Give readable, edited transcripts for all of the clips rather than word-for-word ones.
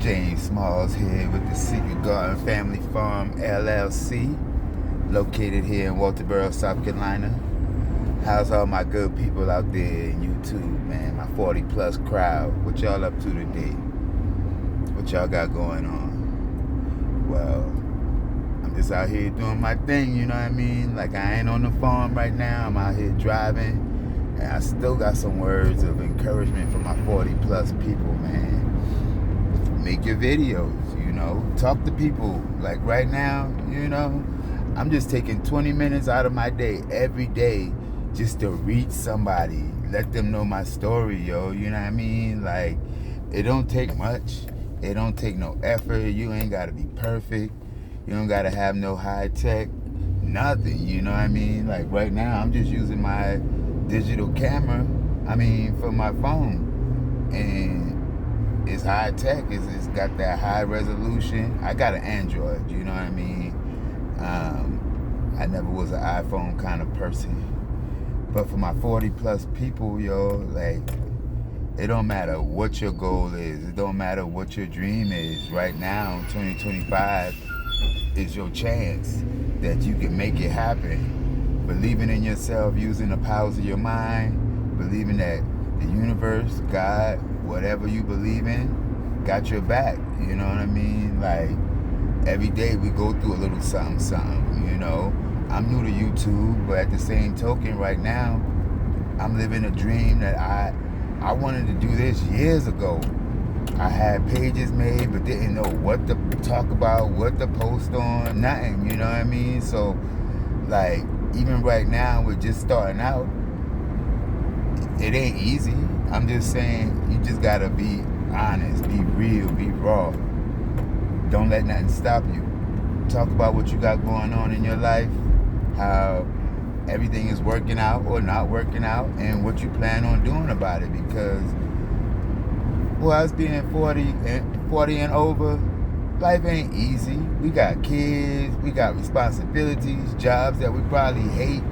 James Smalls here with the Secret Garden Family Farm LLC, located here in Walterboro, South Carolina. How's all my good people out there in YouTube, man? My 40 plus crowd. What y'all up to today? What y'all got going on? Well, I'm just out here doing my thing, you know what I mean? Like, I ain't on the farm right now. I'm out here driving. And I still got some words of encouragement for my 40 plus people, man. Make your videos, you know, talk to people. Like right now, you know, I'm just taking 20 minutes out of my day every day just to reach somebody, let them know my story, yo, you know what I mean? Like, it don't take much, it don't take no effort, you ain't gotta be perfect, you don't gotta have no high tech, nothing, you know what I mean? Like right now, I'm just using my digital camera, for my phone, and it's high tech. It's got that high resolution. I got an Android, you know what I mean? I never was an iPhone kind of person. But for my 40 plus people, yo, like, it don't matter what your goal is. It don't matter what your dream is. Right now, 2025 is your chance that you can make it happen. Believing in yourself, using the powers of your mind, believing that the universe, God, whatever you believe in, got your back, you know what I mean? Like, every day we go through a little something, you know? I'm new to YouTube, but at the same token, right now, I'm living a dream that I wanted to do this years ago. I had pages made, but didn't know what to talk about, what to post on, nothing, you know what I mean? So, like, even right now, we're just starting out. It ain't easy. I'm just saying, you just gotta be honest, be real, be raw. Don't let nothing stop you. Talk about what you got going on in your life, how everything is working out or not working out, and what you plan on doing about it. Because, well, us being 40 and over, life ain't easy. We got kids, we got responsibilities, jobs that we probably hate,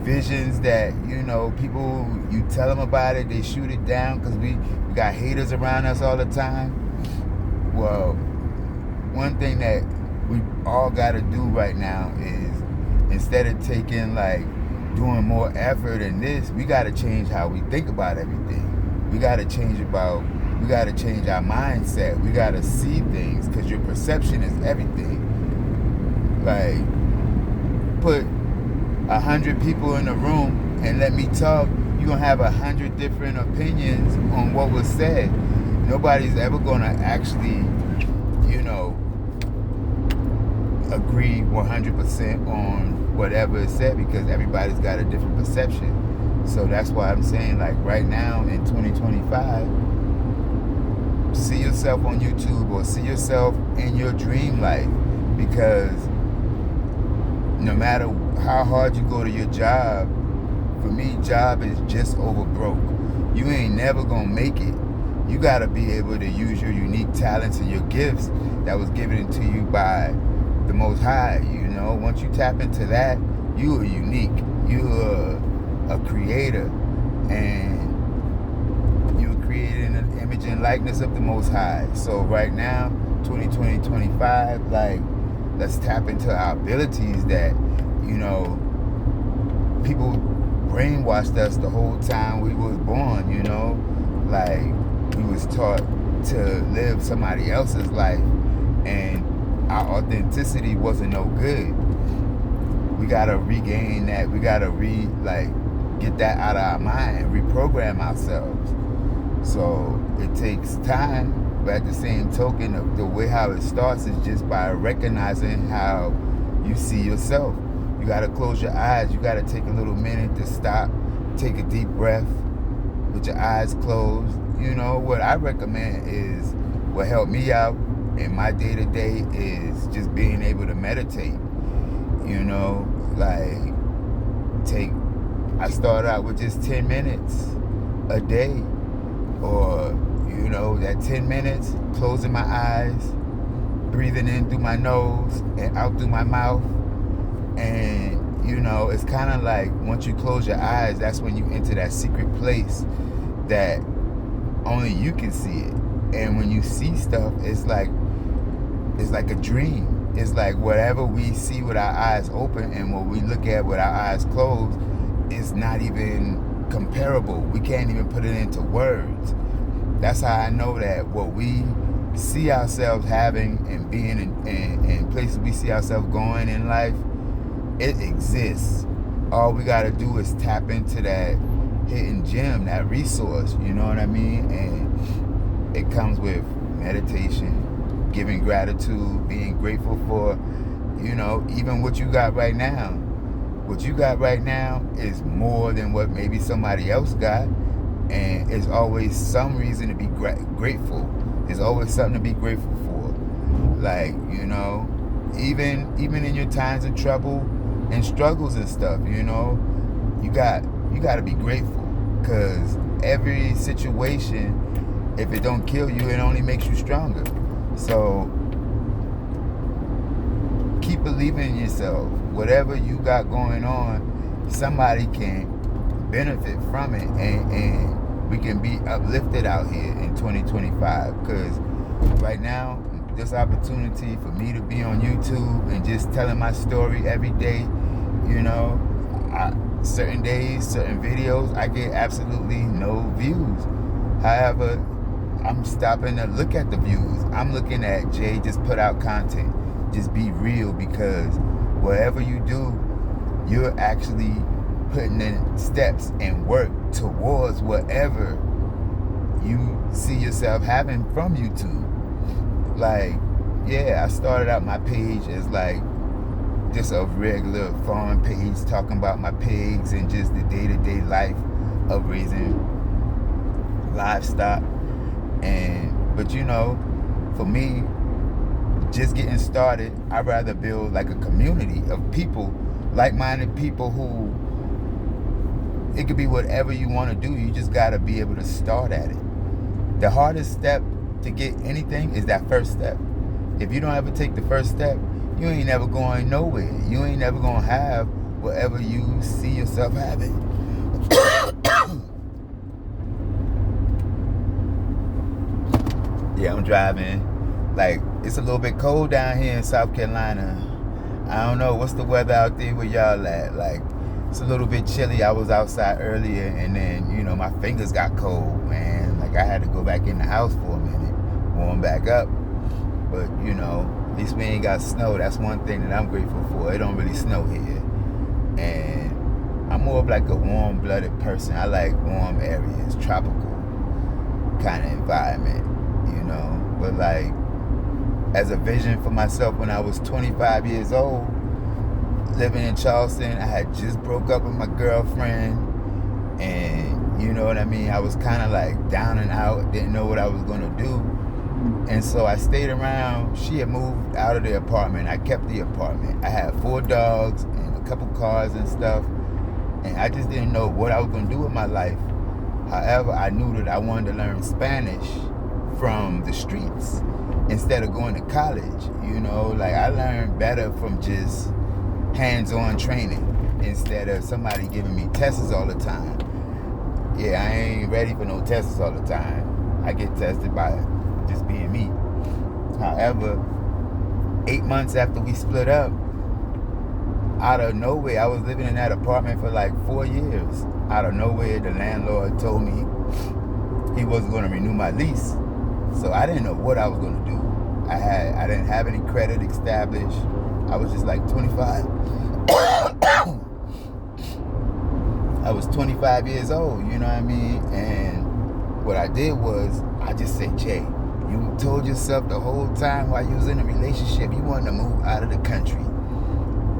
visions that, you know, people, you tell them about it, they shoot it down because we got haters around us all the time. Well, one thing that we all got to do right now is, instead of taking, like, doing more effort in this, we got to change how we think about everything. We got to change our mindset. We got to see things, because your perception is everything. Like, put 100 people in a room and let me talk, you're going to have 100 different opinions on what was said. Nobody's ever going to actually, you know, agree 100% on whatever is said, because everybody's got a different perception. So that's why I'm saying, like, right now in 2025, see yourself on YouTube or see yourself in your dream life, because no matter how hard you go to your job, for me, job is just over broke. You ain't never gonna make it. You gotta be able to use your unique talents and your gifts that was given to you by the Most High, you know? Once you tap into that, you are unique. You are a creator, and you're creating an image and likeness of the Most High. So right now, 2020, 25, like, let's tap into our abilities that, you know, people brainwashed us the whole time we was born, you know? Like, we was taught to live somebody else's life, and our authenticity wasn't no good. We gotta regain that. We gotta get that out of our mind, reprogram ourselves. So it takes time. But at the same token, the way how it starts is just by recognizing how you see yourself. You got to close your eyes. You got to take a little minute to stop, take a deep breath with your eyes closed. You know, what I recommend is, what helped me out in my day-to-day is just being able to meditate. You know, like, I start out with just 10 minutes a day, or, you know, that 10 minutes, closing my eyes, breathing in through my nose and out through my mouth. And, you know, it's kind of like, once you close your eyes, that's when you enter that secret place that only you can see it. And when you see stuff, it's like a dream. It's like whatever we see with our eyes open and what we look at with our eyes closed is not even comparable. We can't even put it into words. That's how I know that what we see ourselves having and being in places we see ourselves going in life, it exists. All we got to do is tap into that hidden gem, that resource, you know what I mean? And it comes with meditation, giving gratitude, being grateful for, you know, even what you got right now. What you got right now is more than what maybe somebody else got, and there's always some reason to be grateful. There's always something to be grateful for. Like, you know, even in your times of trouble and struggles and stuff, you know, you got to be grateful, because every situation, if it don't kill you, it only makes you stronger. So keep believing in yourself. Whatever you got going on, somebody can benefit from it, and we can be uplifted out here in 2025. Because right now, this opportunity for me to be on YouTube and just telling my story every day, you know, certain days, certain videos, I get absolutely no views. However, I'm stopping to look at the views. I'm looking at Jay just put out content. Just be real, because whatever you do, you're actually putting in steps and work towards whatever you see yourself having from YouTube. Like, yeah, I started out my page as like just a regular farm page talking about my pigs and just the day-to-day life of raising livestock. But you know, for me, just getting started, I'd rather build like a community of people, like-minded people who, it could be whatever you want to do. You just got to be able to start at it. The hardest step to get anything is that first step. If you don't ever take the first step, you ain't never going nowhere. You ain't never going to have whatever you see yourself having. Yeah, I'm driving. Like, it's a little bit cold down here in South Carolina. I don't know, what's the weather out there where y'all at? Like, it's a little bit chilly. I was outside earlier, and then, you know, my fingers got cold, man. Like, I had to go back in the house for a minute, warm back up. But, you know, at least we ain't got snow. That's one thing that I'm grateful for. It don't really snow here. And I'm more of like a warm-blooded person. I like warm areas, tropical kind of environment, you know. But, like, as a vision for myself when I was 25 years old, living in Charleston, I had just broke up with my girlfriend, and you know what I mean, I was kind of like down and out, didn't know what I was going to do, and so I stayed around. She had moved out of the apartment. I kept the apartment. I had 4 dogs and a couple cars and stuff, and I just didn't know what I was going to do with my life. However, I knew that I wanted to learn Spanish from the streets instead of going to college. You know, like, I learned better from just hands-on training instead of somebody giving me tests all the time. Yeah, I ain't ready for no tests all the time. I get tested by just being me. However, 8 months after we split up, out of nowhere, I was living in that apartment for like 4 years. Out of nowhere, the landlord told me he wasn't going to renew my lease. So I didn't know what I was going to do. I didn't have any credit established. I was just like 25. I was 25 years old, you know what I mean? And what I did was, I just said, Jay, you told yourself the whole time while you was in a relationship, you wanted to move out of the country.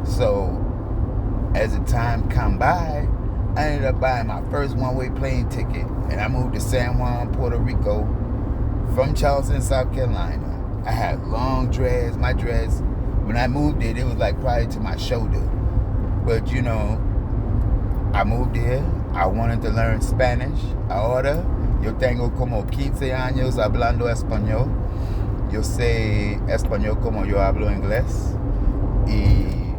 So, as the time come by, I ended up buying my first one-way plane ticket, and I moved to San Juan, Puerto Rico, from Charleston, South Carolina. I had long dreads. My dreads, when I moved it was like probably to my shoulder. But, you know, I moved here. I wanted to learn Spanish. Ahora, yo tengo como 15 años hablando español. Yo sé español como yo hablo inglés. Y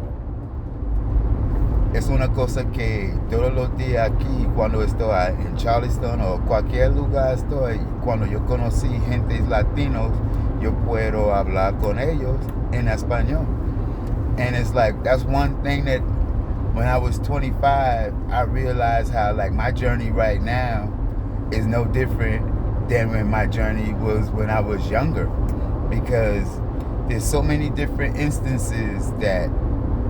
es una cosa que todos los días aquí, cuando estoy en Charleston o cualquier lugar estoy, cuando yo conocí gente latinos, yo puedo hablar con ellos en español. And it's like, that's one thing that when I was 25, I realized how like my journey right now is no different than when my journey was when I was younger. Because there's so many different instances that,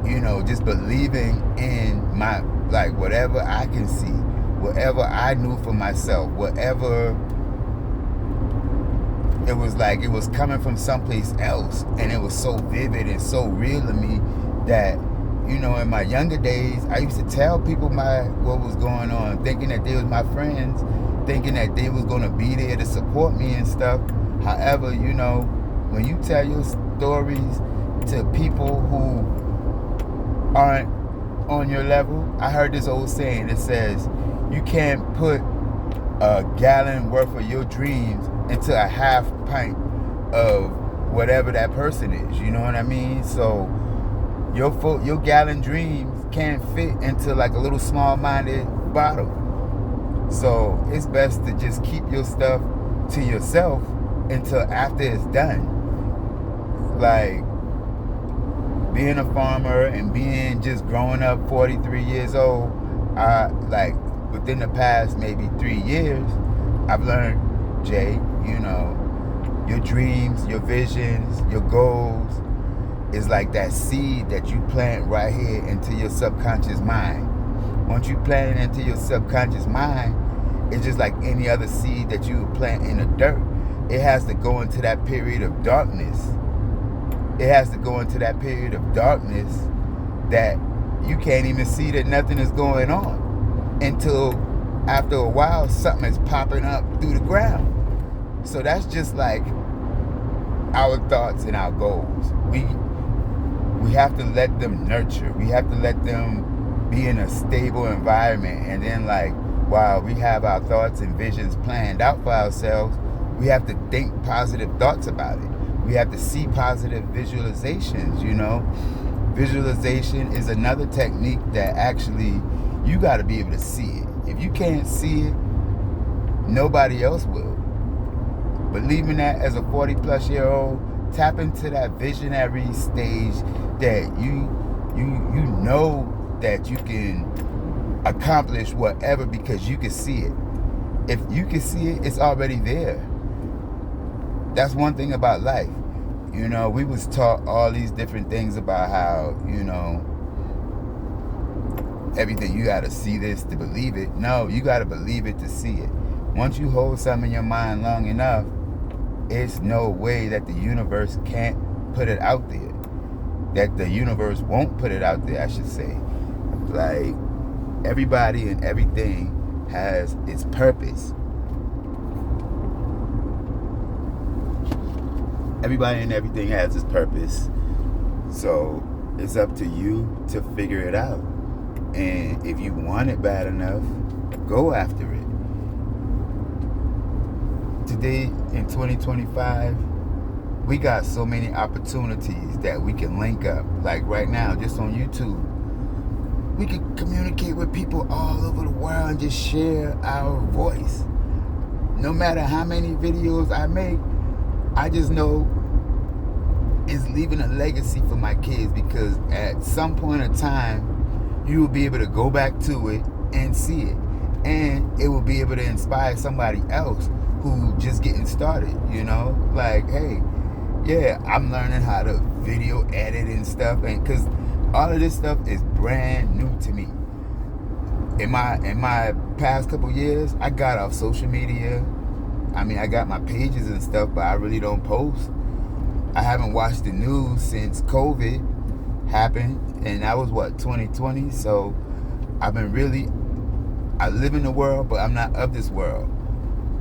you know, just believing in my, like, whatever I can see, whatever I knew for myself, whatever, it was like it was coming from someplace else, and it was so vivid and so real to me that, you know, in my younger days, I used to tell people what was going on, thinking that they was my friends, thinking that they was going to be there to support me and stuff. However, you know, when you tell your stories to people who aren't on your level, I heard this old saying that says, you can't put a gallon worth of your dreams into a half pint of whatever that person is. You know what I mean? So your gallon dreams can't fit into like a little small-minded bottle. So it's best to just keep your stuff to yourself until after it's done. Like being a farmer and being just growing up 43 years old, I like within the past maybe 3 years, I've learned, Jay, you know, your dreams, your visions, your goals is like that seed that you plant right here into your subconscious mind. Once you plant it into your subconscious mind, it's just like any other seed that you plant in the dirt. It has to go into that period of darkness. It has to go into that period of darkness that you can't even see that nothing is going on until after a while something is popping up through the ground. So that's just like our thoughts and our goals. We have to let them nurture. We have to let them be in a stable environment. And then like while we have our thoughts and visions planned out for ourselves, we have to think positive thoughts about it. We have to see positive visualizations, you know. Visualization is another technique that actually you got to be able to see it. If you can't see it, nobody else will. Believing that as a 40-plus-year-old, tap into that visionary stage that you know that you can accomplish whatever because you can see it. If you can see it, it's already there. That's one thing about life. You know, we was taught all these different things about how, you know, everything, you got to see this to believe it. No, you got to believe it to see it. Once you hold something in your mind long enough, it's no way that the universe can't put it out there. That the universe won't put it out there, I should say. Like, everybody and everything has its purpose. Everybody and everything has its purpose. So it's up to you to figure it out. And if you want it bad enough, go after it. Today in 2025, we got so many opportunities that we can link up. Like right now, just on YouTube, we can communicate with people all over the world and just share our voice. No matter how many videos I make, I just know it's leaving a legacy for my kids, because at some point in time, you will be able to go back to it and see it. And it will be able to inspire somebody else who just getting started, you know? Like, hey, yeah, I'm learning how to video edit and stuff, and because all of this stuff is brand new to me. In my past couple years, I got off social media. I mean, I got my pages and stuff, but I really don't post. I haven't watched the news since COVID happened, and that was 2020. So I live in the world, but I'm not of this world.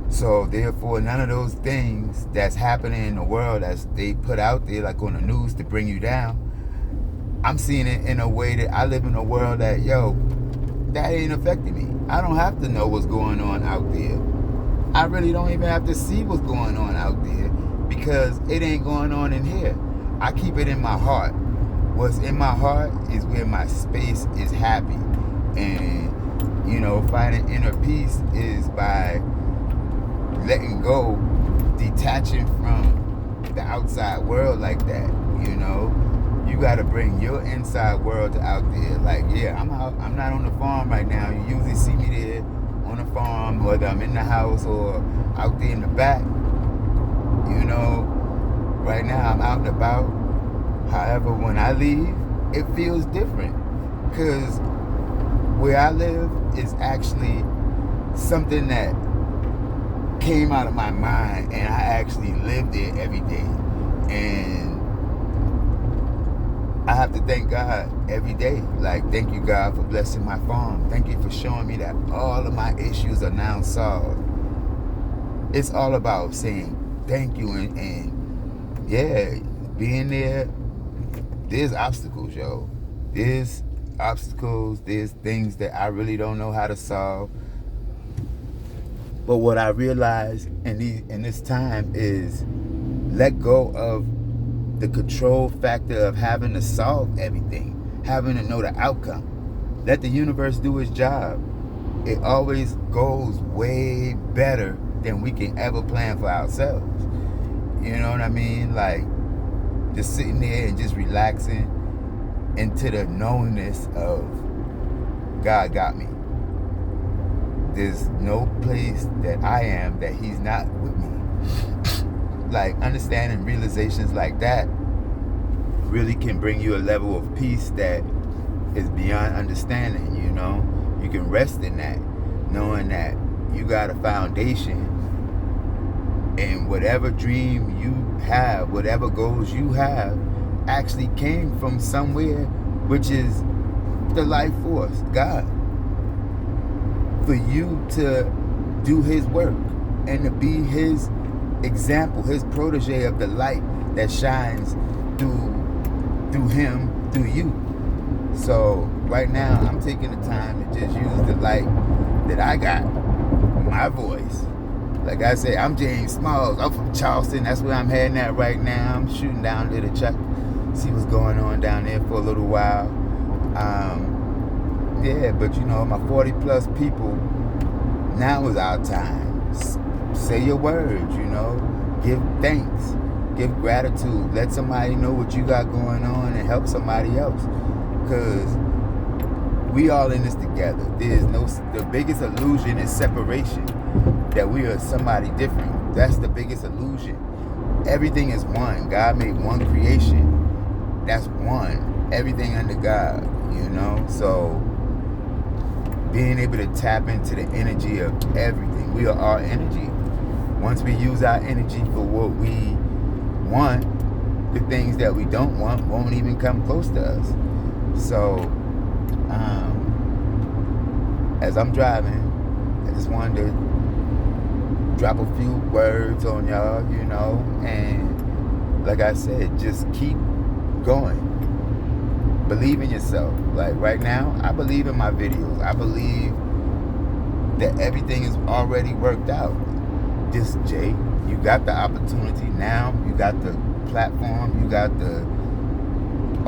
So therefore, none of those things that's happening in the world as they put out there, like on the news to bring you down, I'm seeing it in a way that I live in a world that, that ain't affecting me. I don't have to know what's going on out there. I really don't even have to see what's going on out there, because it ain't going on in here. I keep it in my heart. what's in my heart is where my space is happy. And, you know, finding inner peace is by letting go, detaching from the outside world like that, you know. You got to bring your inside world out there. Like, yeah, I'm not on the farm right now. You usually see me there on the farm, whether I'm in the house or out there in the back. You know, right now I'm out and about. However, when I leave, it feels different. Because where I live is actually something that came out of my mind, and I actually live there every day. And I have to thank God every day. Like, thank you, God, for blessing my farm. Thank you for showing me that all of my issues are now solved. It's all about saying thank you. And yeah, being there, there's obstacles, yo. There's obstacles. There's things that I really don't know how to solve. But what I realized in this time is let go of the control factor of having to solve everything, having to know the outcome. Let the universe do its job. It always goes way better than we can ever plan for ourselves. You know what I mean? Like, just sitting there and just relaxing into the knowingness of God got me. There's no place that I am that he's not with me. Like, understanding realizations like that really can bring you a level of peace that is beyond understanding, you know? You can rest in that, knowing that you got a foundation, and whatever dream you have, whatever goals you have, actually came from somewhere, which is the life force, God. For you to do his work and to be his example, his protege of the light that shines through him, through you. So right now I'm taking the time to just use the light that I got, my voice. Like I said, I'm James Smalls. I'm from Charleston. That's where I'm heading at right now. I'm shooting down there to check, see what's going on down there for a little while. Yeah, but you know, my 40 plus people, now is our time. Say your words, you know. Give thanks. Give gratitude. Let somebody know what you got going on and help somebody else. Because we all in this together. The biggest illusion is separation. That we are somebody different. That's the biggest illusion. Everything is one. God made one creation. That's one. Everything under God, you know. So being able to tap into the energy of everything. We are our energy. Once we use our energy for what we want, the things that we don't want won't even come close to us. So, as I'm driving, I just wanted to drop a few words on y'all, you know, and like I said, just keep going. Believe in yourself. Like right now, I believe in my videos. I believe that everything is already worked out. Just, Jay, you got the opportunity now. You got the platform. You got the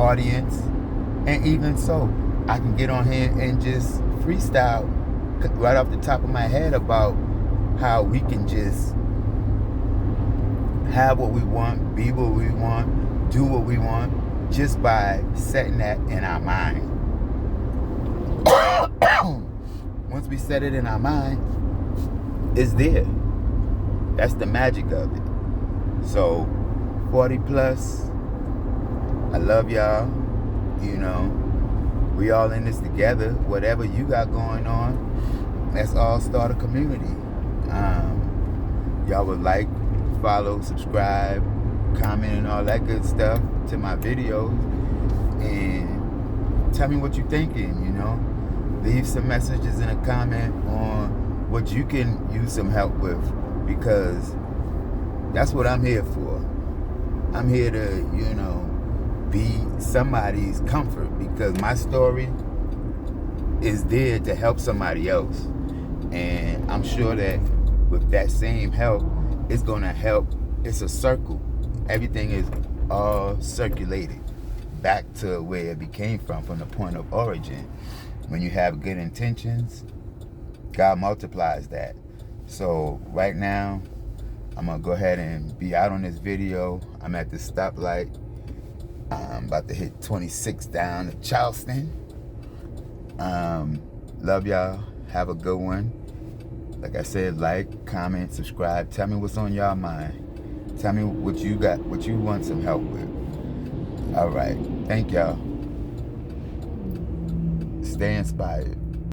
audience. And even so, I can get on here and just freestyle right off the top of my head about how we can just have what we want, be what we want, do what we want, just by setting that in our mind. Once we set it in our mind, it's there. That's the magic of it. So, 40 plus, I love y'all. You know, we all in this together. Whatever you got going on, let's all start a community. Y'all would like, follow, subscribe, comment, and all that good stuff to my videos, and tell me what you're thinking. You know, leave some messages in a comment on what you can use some help with, because that's what I'm here for. I'm here to, you know, be somebody's comfort, because my story is there to help somebody else, and I'm sure that with that same help, it's gonna help. It's a circle. Everything is all circulated. back to where it became from the point of origin. When you have good intentions, God multiplies that. So right now, I'm gonna go ahead and be out on this video. I'm at the stoplight. I'm about to hit 26 down to Charleston. Love y'all. Have a good one. Like I said, like, comment, subscribe. Tell me what's on y'all mind. Tell me what you got, what you want some help with. All right. Thank y'all. Stay inspired.